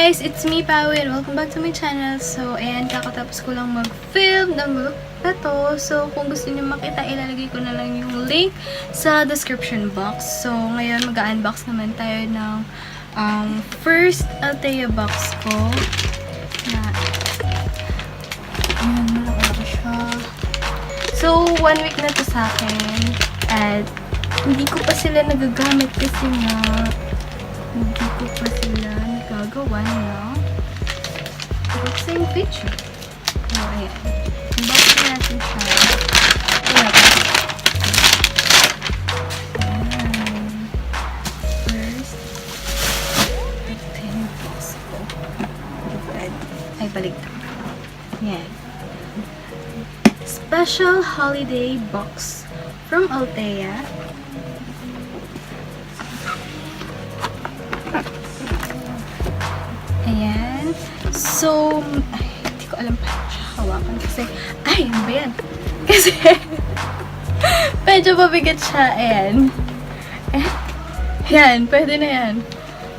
guys! It's me, Paulyn. Welcome back to my channel. So, ayan, kakatapos ko lang mag-film ng look na to. So, kung gusto niyo makita, ilalagay ko na lang yung link sa description box. So, ngayon, mag-unbox naman tayo ng first Althea box ko. Ayan, malaki siya. So, 1 week na to sa akin. At, hindi ko pa sila nagagamit kasi nga hindi ko pa sila nagagawa na boxing picture. So, ayan. Unboxing natin siya. Ayan. First, ito yung box ko. Ay, baligtad. Ayan. Special holiday box from Althea. Ayan. So, ay, hindi ko alam paano siya hawakan kasi, ay, ano ba yan? Kasi, medyo mabigat siya. Ayan. Ayan, pwede na yan.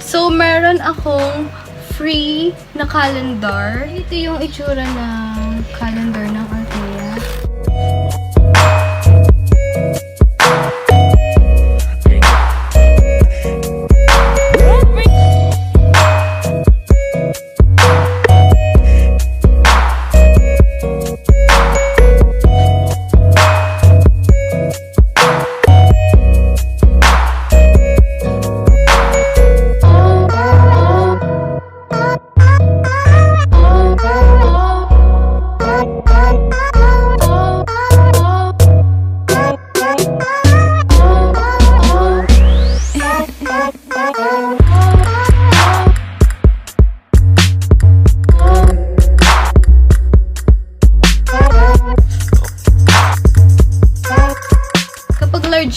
So, meron akong free na calendar. Ito yung itsura ng calendar ng Althea.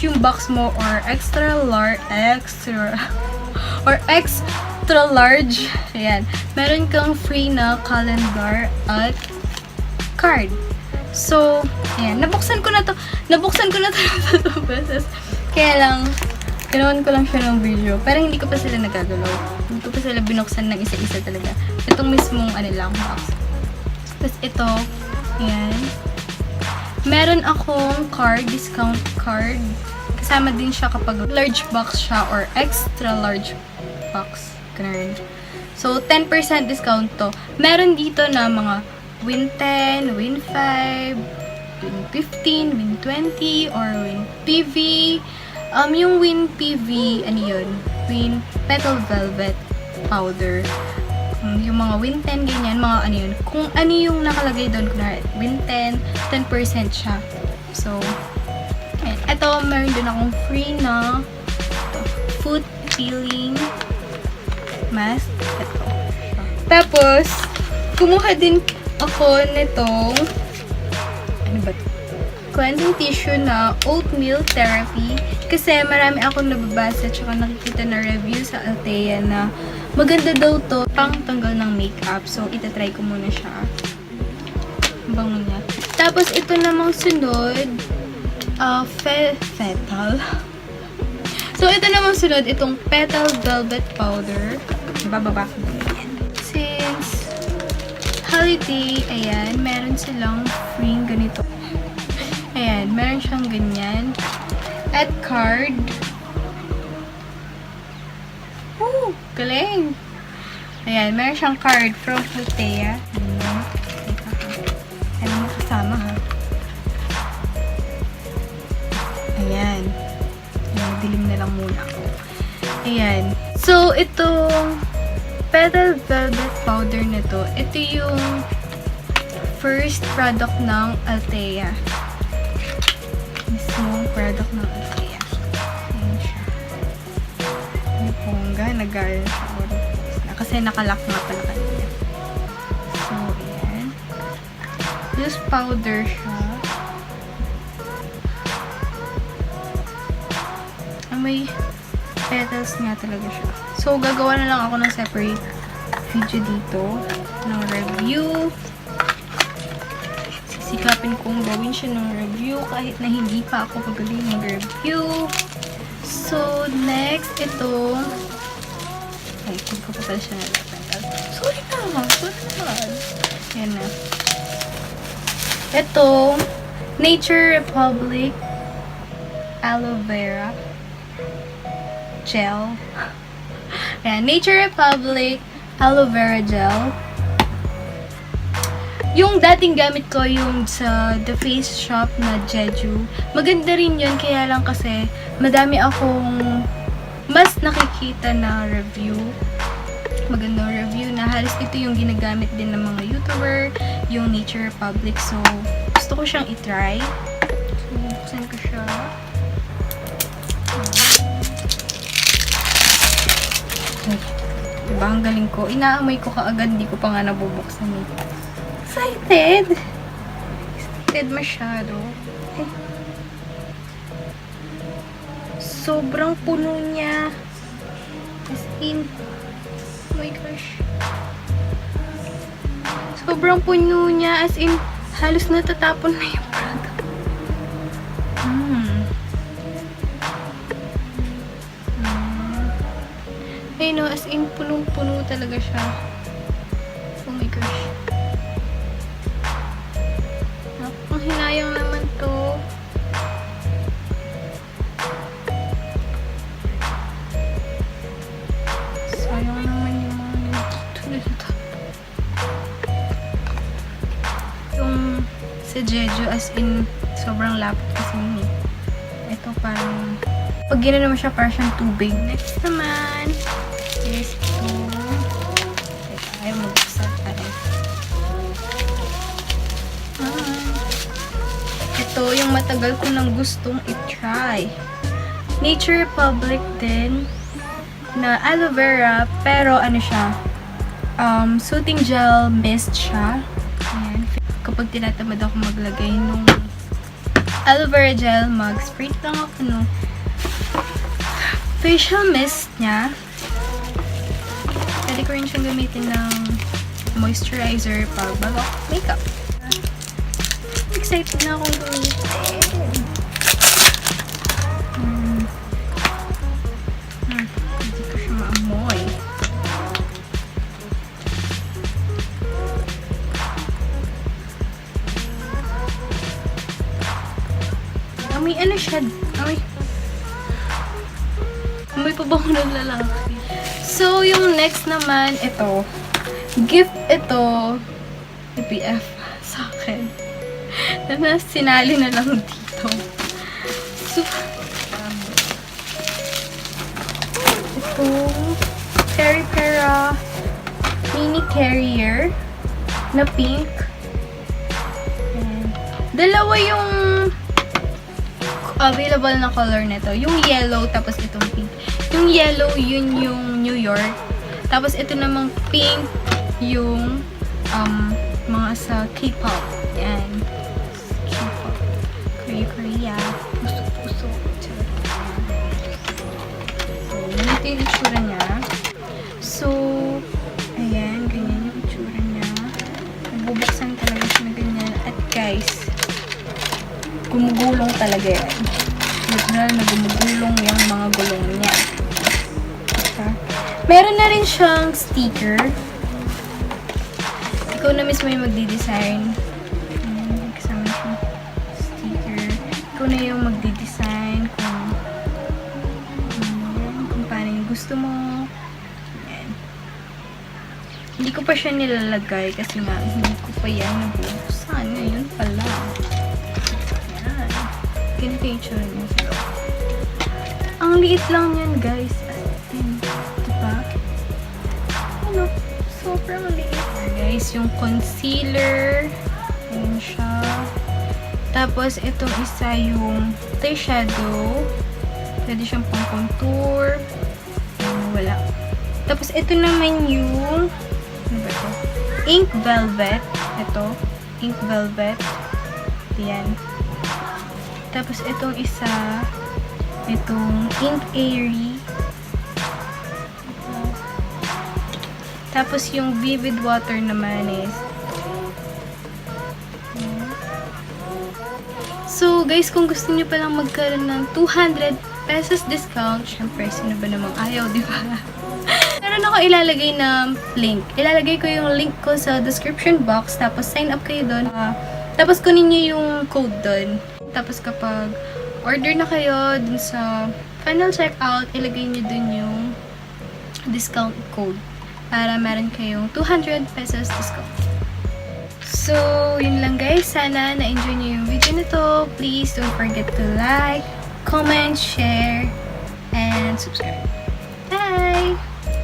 Yung box mo or extra large, ayan, meron kang free na calendar at card. So, ayan, nabuksan ko na to 2 beses. Kaya lang, ginawan ko lang siya ng video. Pero hindi ko pa sila nagagalaw. Hindi ko pa sila binuksan ng isa-isa talaga. Itong mismong lang, box. Tapos ito, ayan. Meron akong card, discount card. Kasama din siya kapag large box siya or extra large box. Ganun. So, 10% discount to. Meron dito na mga win 10, win 5, win 15, win 20, or win PV. Yung win PV, ano yun? Win Petal Velvet Powder. Yung mga win 10, ganyan, mga ano yun. Kung ano yung nakalagay doon, kunwari, win 10, 10% siya. So, ayan. Ito, meron din akong free na foot peeling mask. Ito. Tapos, kumuha din ako nitong, ano ba ito? Cleansing tissue na oatmeal therapy. Kasi marami akong nababasa tsaka nakikita na review sa Althea na maganda daw to pang tanggal ng makeup. So, itatry ko muna siya. Ang bango niya. Tapos, ito namang sunod, Petal. So, ito namang sunod, itong Petal Velvet Powder. Bababa ko na yan. Since holiday, ayan, meron silang free ganito. Ayan, meron siyang ganyan. At card. Woo! Galing! Ayan, meron siyang card from Althea. Ano makasama ha? Ayan. Dilim na lang muna ako. Ayan. So, itong Petal Velvet Powder na to, ito yung first product ng Althea. Mismong product ng Althea. Ayan siya. Yung pongga, nag-gaya siya. Kasi nakalock nga pala kanina. So, ayan. This powder siya. May petals nga talaga siya. So, gagawa na lang ako ng separate video dito ng review. Sisikapin kong gawin siya ng review kahit na hindi pa ako magaling mag-review. So, next, ito. Ay, hindi ko pa pala siya natatanggal. Yan na. Ito, Nature Republic Aloe Vera Gel. Ayan, Nature Republic Aloe Vera Gel. Yung dating gamit ko, yung sa The Face Shop na Jeju. Maganda rin yun, kaya lang kasi madami akong mas nakikita na review. Magandang review na halos ito yung ginagamit din ng mga YouTuber, yung Nature Republic. So, gusto ko siyang itry. So, buksan ko siya. Diba, ang galing ko. Inaamoy ko kaagad, hindi ko pa nga nabubuksan eh. Excited! Excited masyado. Ay. Sobrang puno niya. As in, oh my gosh. Sobrang puno niya. As in, halos natatapon na yung product. Ay no, as in, punong-puno talaga siya. Oh my gosh. Ang hinayang naman to. Sayang naman yung mga nandito. Yung sa Jeju, as in, sobrang lapot kasi yun eh. Ito parang, pag gina naman siya, parang siyang tubig. Next naman, is ito. Ayaw magbuksan tayo. Ito yung matagal ko nang gustong i-try. Nature Republic din na aloe vera, pero ano siya, soothing gel mist siya. Ayan. Kapag tinatamad ako maglagay nung aloe vera gel, mag-spray lang ako nung facial mist niya. Pwede ko rin siyang gamitin ng moisturizer pag bago ako makeup. Excited na akong gamitin. Hindi ko siya maamoy. Amoy ano siya? Amoy pa ba ako naglalaki? So, yung next naman, ito. Gift ito. PPF sa akin. Na sinali na lang dito. So, ito. Peripera mini carrier na pink. Ayan. Dalawa yung available na color nito. Yung yellow, tapos itong pink. Yung yellow, yun yung New York. Tapos ito namang pink, yung mga sa K-pop. Yan. K-pop. Korea. Puso-puso. So, yun ito yung itsura niya. So, ayan. Ganyan yung itsura niya. Nagbubuksan talaga siya na ganyan. At guys, gumugulong talaga yan. Literal na gumugulong yung mga gulong niya. Meron na rin siyang sticker. Ikaw na mismo yung magdi-design. Kasama siyang sticker. Ikaw na yung magdi-design kung paano yung gusto mo. Ayan. Hindi ko pa siya nilalagay kasi nga hindi ko pa yan nabuksan. Ngayon pala. Ayan. Ganito yung itsura niya. Ang liit lang yan, guys. Super maliit. Guys, yung concealer. Ayan siya. Tapos, itong isa yung eyeshadow. Pwede siyang pang contour. Ayan, wala. Tapos, ito naman yung ano ba ito? Ink Velvet. Ito. Ink Velvet. Ayan. Tapos, itong isa itong Ink Airy. Tapos, yung Vivid Water naman is so, guys, kung gusto niyo palang magkaroon ng 200 pesos discount, syempre, sino ba namang ayaw, di ba? Pero meron ako ilalagay na link. Ilalagay ko yung link ko sa description box. Tapos, sign up kayo doon. Tapos, kunin nyo yung code doon. Tapos, kapag order na kayo dun sa final checkout, ilagay nyo dun yung discount code. Para meron kayong 200 pesos discount. So, yun lang guys. Sana na-enjoy nyo yung video na to. Please don't forget to like, comment, share, and subscribe. Bye!